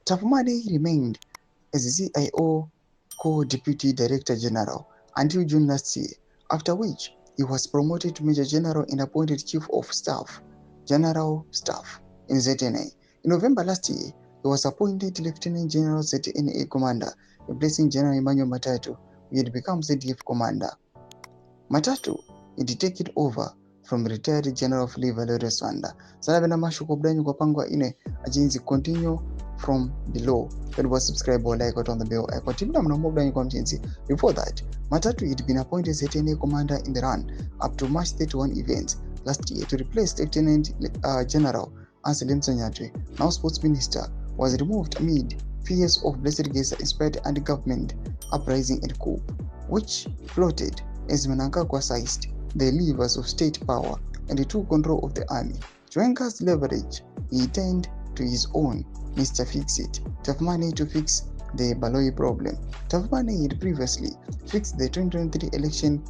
Tapumane remained as CIO co-deputy director general until June last year, after which he was promoted to Major General and appointed Chief of Staff, General Staff in ZNA. In November last year, he was appointed Lieutenant General ZNA Commander, replacing General Emmanuel Matatu, who had become ZDF Commander. Matatu had taken over from retired General Philip Valerius Wanda. Salabena mashuko bdanyu kwa pangwa ine ajinzi continue from below. That was subscribe or like on the bell icon. Tibna mnamu bdanyu kwa mchinzi. Before that, Matatu had been appointed ZNA Commander in the run up to March 31 events last year to replace Lieutenant General Anselm Sanyatwe, now Sports Minister, was removed amid fears of Blessed Gesa inspired anti-government uprising and coup, which floated as mnangagwa seized the levers of state power and took control of the army. Chiwenga's leverage, he turned to his own Mr. Fix-It, Tapumane, to fix the Baloyi problem. Tapumane had previously fixed the 2023 election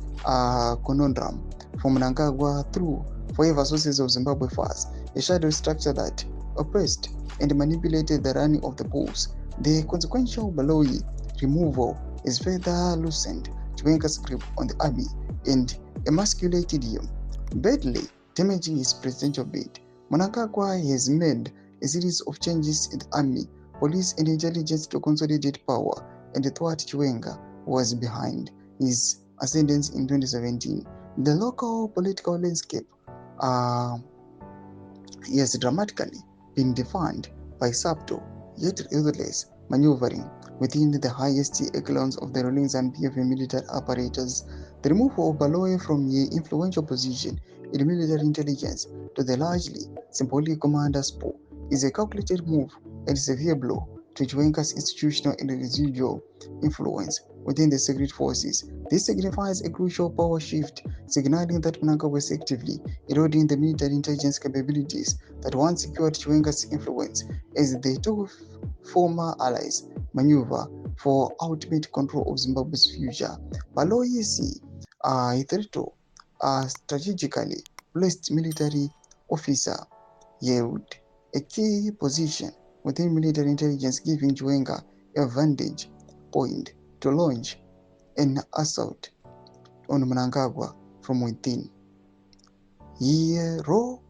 conundrum for Mnangagwa through forever sources of Zimbabwe First, a shadow structure that oppressed and manipulated the running of the polls. The consequential Baloyi removal is further loosened Chiwenga's grip on the army and emasculated him, badly damaging his presidential bid. Mnangagwa has made a series of changes in the army, police and intelligence to consolidate power, and thought Chiwenga was behind his ascendance in 2017. The local political landscape has dramatically been defined by subtle yet ruthless maneuvering within the highest echelons of the ruling Zambian military apparatus. The removal of Baloyi from a influential position in military intelligence to the largely symbolic commander's post is a calculated move and severe blow to Chiwenga's institutional and residual influence within the secret forces. This signifies a crucial power shift, signaling that Mnangagwa was actively eroding the military intelligence capabilities that once secured Chiwenga's influence, as the two former allies maneuver for ultimate control of Zimbabwe's future. Baloyi hitherto strategically placed military officer held a key position within military intelligence, giving Chiwenga a vantage point to launch an assault on Mnangagwa from within. Her role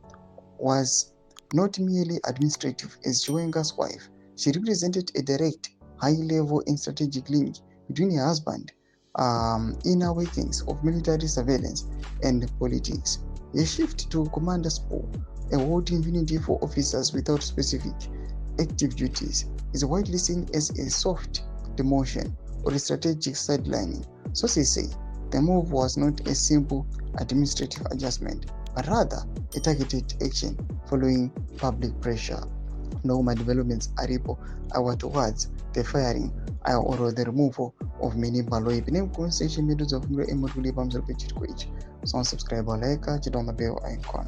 was not merely administrative. As Chiwenga's wife, she represented a direct, high-level and strategic link between her husband, inner workings of military surveillance and politics. A shift to commander's post, a word impunity for officers without specific active duties, is widely seen as a soft demotion or a strategic sidelining. Sources say the move was not a simple administrative adjustment, but rather a targeted action following public pressure. Normal developments are towards the firing or the removal of many Baloyi. Name conversation methods of subscribe or like, hit on the bell icon.